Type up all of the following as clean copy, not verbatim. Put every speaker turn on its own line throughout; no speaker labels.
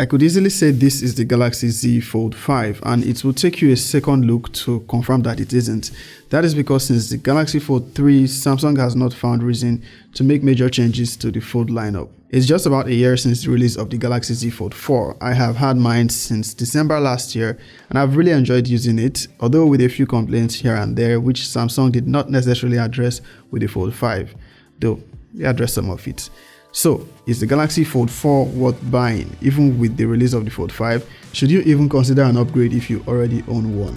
I could easily say this is the Galaxy Z Fold 5, and it will take you a second look to confirm that it isn't. That is because since the Galaxy Fold 3, Samsung has not found reason to make major changes to the Fold lineup. It's just about a year since the release of the Galaxy Z Fold 4. I have had mine since December last year, and I've really enjoyed using it, although with a few complaints here and there, which Samsung did not necessarily address with the Fold 5, though they addressed some of it. So, is the Galaxy Fold 4 worth buying, even with the release of the Fold 5? Should you even consider an upgrade if you already own one?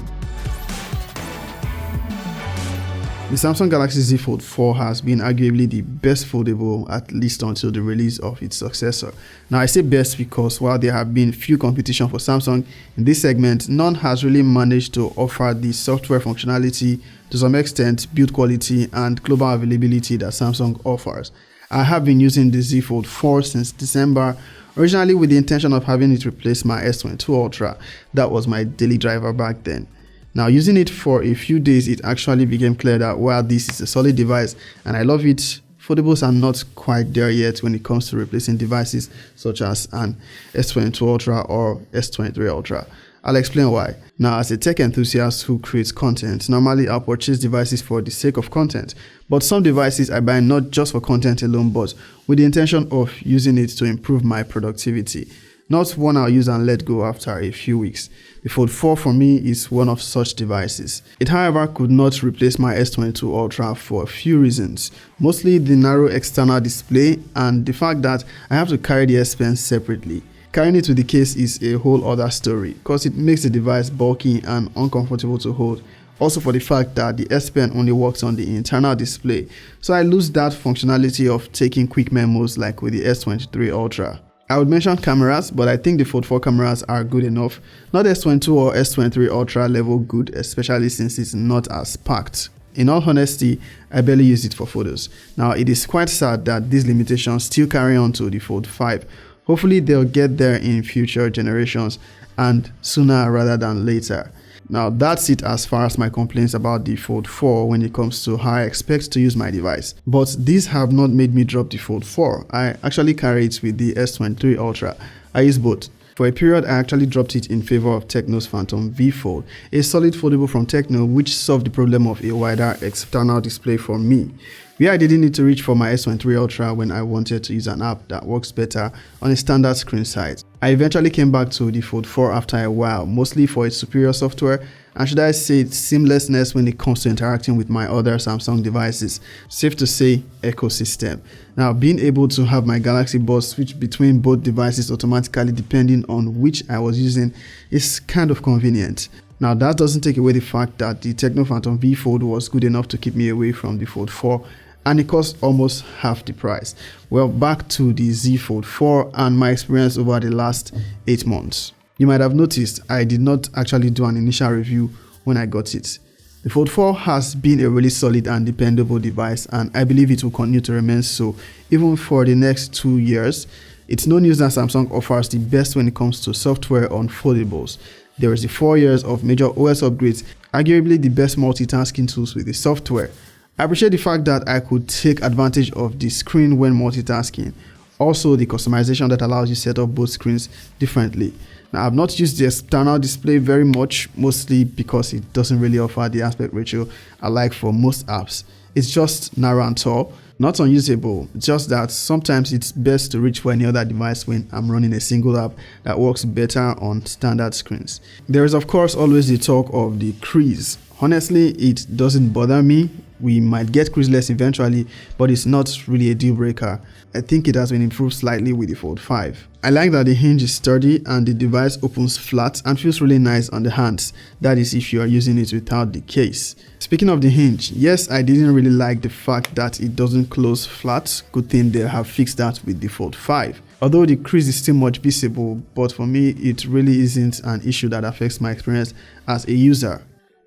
The Samsung Galaxy Z Fold 4 has been arguably the best foldable, at least until the release of its successor. Now, I say best because while there have been few competition for Samsung in this segment, none has really managed to offer the software functionality, to some extent build quality and global availability that Samsung offers. I have been using the Z Fold 4 since December, originally with the intention of having it replace my S22 Ultra. That was my daily driver back then. Now, using it for a few days, it actually became clear that while this is a solid device and I love it, foldables are not quite there yet when it comes to replacing devices such as an S22 Ultra or S23 Ultra. I'll explain why. Now, as a tech enthusiast who creates content, normally I'll purchase devices for the sake of content. But some devices I buy not just for content alone, but with the intention of using it to improve my productivity. Not one I'll use and let go after a few weeks. The Fold 4 for me is one of such devices. It, however, could not replace my S22 Ultra for a few reasons. Mostly the narrow external display and the fact that I have to carry the S Pen separately. Carrying it with the case is a whole other story because it makes the device bulky and uncomfortable to hold. Also for the fact that the S Pen only works on the internal display, so I lose that functionality of taking quick memos like with the S23 Ultra. I would mention cameras, but I think the Fold 4 cameras are good enough. Not S22 or S23 Ultra level good, especially since it's not as packed. In all honesty, I barely use it for photos. Now, it is quite sad that these limitations still carry on to the Fold 5. Hopefully they'll get there in future generations and sooner rather than later. Now, that's it as far as my complaints about the Fold 4 when it comes to how I expect to use my device. But these have not made me drop the Fold 4. I actually carry it with the S23 Ultra. I use both. For a period, I actually dropped it in favor of Tecno's Phantom V Fold, a solid foldable from Tecno which solved the problem of a wider external display for me. Where I didn't need to reach for my S23 Ultra when I wanted to use an app that works better on a standard screen size. I eventually came back to the Fold 4 after a while, mostly for its superior software and should I say its seamlessness when it comes to interacting with my other Samsung devices. Safe to say, ecosystem. Now, being able to have my Galaxy Buds switch between both devices automatically depending on which I was using is kind of convenient. Now, that doesn't take away the fact that the Tecno Phantom V Fold was good enough to keep me away from the Fold 4 and it cost almost half the price. Well, back to the Z Fold 4 and my experience over the last 8 months. You might have noticed I did not actually do an initial review when I got it. The Fold 4 has been a really solid and dependable device and I believe it will continue to remain so even for the next 2 years. It's no news that Samsung offers the best when it comes to software on foldables. There is the 4 years of major OS upgrades, arguably the best multitasking tools with the software. I appreciate the fact that I could take advantage of the screen when multitasking. Also, the customization that allows you to set up both screens differently. Now, I've not used the external display very much, mostly because it doesn't really offer the aspect ratio I like for most apps. It's just narrow and tall, not unusable, just that sometimes it's best to reach for any other device when I'm running a single app that works better on standard screens. There is of course always the talk of the crease. Honestly, it doesn't bother me. We might get creaseless eventually, but it's not really a deal breaker. I think it has been improved slightly with the Fold 5. I like that the hinge is sturdy and the device opens flat and feels really nice on the hands. That is if you are using it without the case. Speaking of the hinge, yes, I didn't really like the fact that it doesn't close flat. Good thing they have fixed that with the Fold 5. Although the crease is still much visible, but for me it really isn't an issue that affects my experience as a user.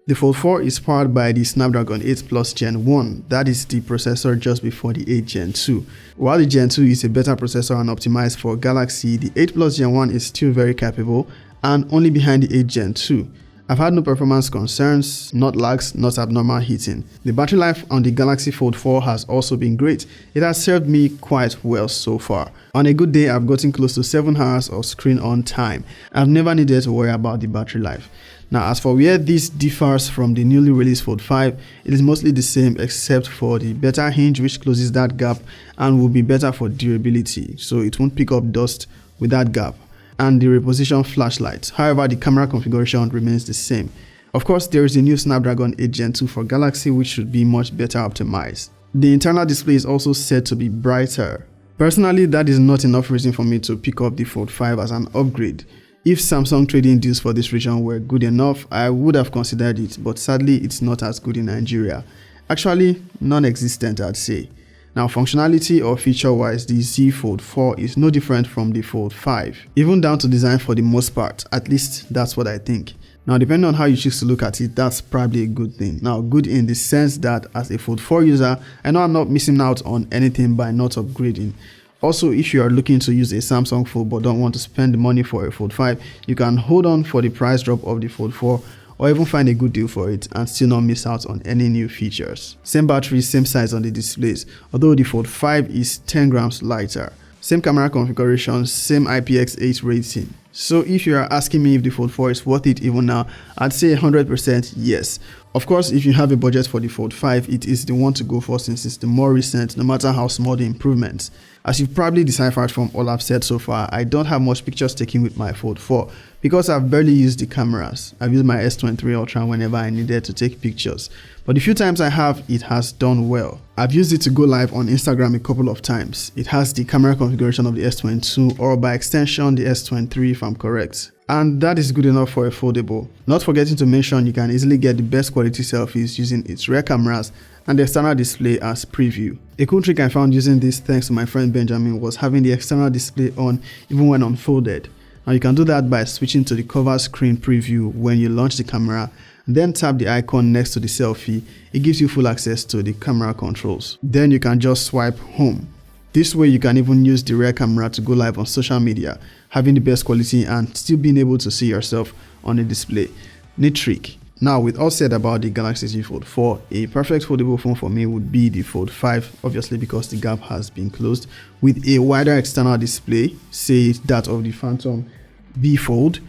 The Fold 4 is powered by the Snapdragon 8 Plus Gen 1, that is the processor just before the 8 Gen 2. While the Gen 2 is a better processor and optimized for Galaxy, the 8 Plus Gen 1 is still very capable and only behind the 8 Gen 2. I've had no performance concerns, not lags, not abnormal heating. The battery life on the Galaxy Fold 4 has also been great. It has served me quite well so far. On a good day, I've gotten close to 7 hours of screen on time. I've never needed to worry about the battery life. Now, as for where this differs from the newly released Fold 5, it is mostly the same except for the better hinge, which closes that gap and will be better for durability, so it won't pick up dust with that gap, and the reposition flashlight. However, the camera configuration remains the same. Of course, there is a new Snapdragon 8 Gen 2 for Galaxy, which should be much better optimized. The internal display is also said to be brighter. Personally, that is not enough reason for me to pick up the Fold 5 as an upgrade. If Samsung trading deals for this region were good enough, I would have considered it, but sadly it's not as good in Nigeria. Actually, non-existent, I'd say. Now, functionality or feature-wise, the Z Fold 4 is no different from the Fold 5, even down to design for the most part. At least that's what I think. Now, depending on how you choose to look at it, that's probably a good thing. Now, good in the sense that as a Fold 4 user, I know I'm not missing out on anything by not upgrading. Also, if you are looking to use a Samsung Fold but don't want to spend the money for a Fold 5, you can hold on for the price drop of the Fold 4 or even find a good deal for it and still not miss out on any new features. Same battery, same size on the displays, although the Fold 5 is 10 grams lighter. Same camera configuration, same IPX8 rating. So if you are asking me if the Fold 4 is worth it even now, I'd say 100% yes. Of course, if you have a budget for the Fold 5, it is the one to go for since it's the more recent, no matter how small the improvements. As you've probably deciphered from all I've said so far, I don't have much pictures taken with my Fold 4 because I've barely used the cameras. I've used my S23 Ultra whenever I needed to take pictures, but the few times I have, it has done well. I've used it to go live on Instagram a couple of times. It has the camera configuration of the S22 or by extension the S23 if I'm correct. And that is good enough for a foldable. Not forgetting to mention you can easily get the best quality selfies using its rear cameras and the external display as preview. A cool trick I found using this thanks to my friend Benjamin was having the external display on even when unfolded. Now you can do that by switching to the cover screen preview when you launch the camera, then tap the icon next to the selfie. It gives you full access to the camera controls. Then you can just swipe home. This way you can even use the rear camera to go live on social media, having the best quality and still being able to see yourself on the display. Neat trick. Now, with all said about the Galaxy Z Fold 4, a perfect foldable phone for me would be the Fold 5, obviously because the gap has been closed, with a wider external display, say that of the Phantom V Fold,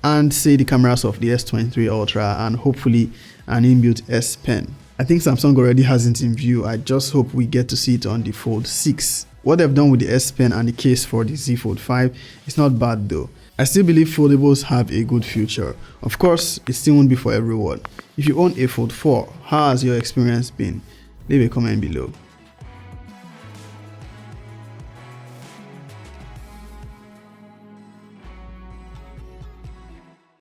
and say the cameras of the S23 Ultra, and hopefully an inbuilt S Pen. I think Samsung already has it in view. I just hope we get to see it on the Fold 6. What they've done with the S Pen and the case for the Z Fold 5 is not bad though. I still believe foldables have a good future. Of course, it still won't be for everyone. If you own a Fold 4, how has your experience been? Leave a comment below.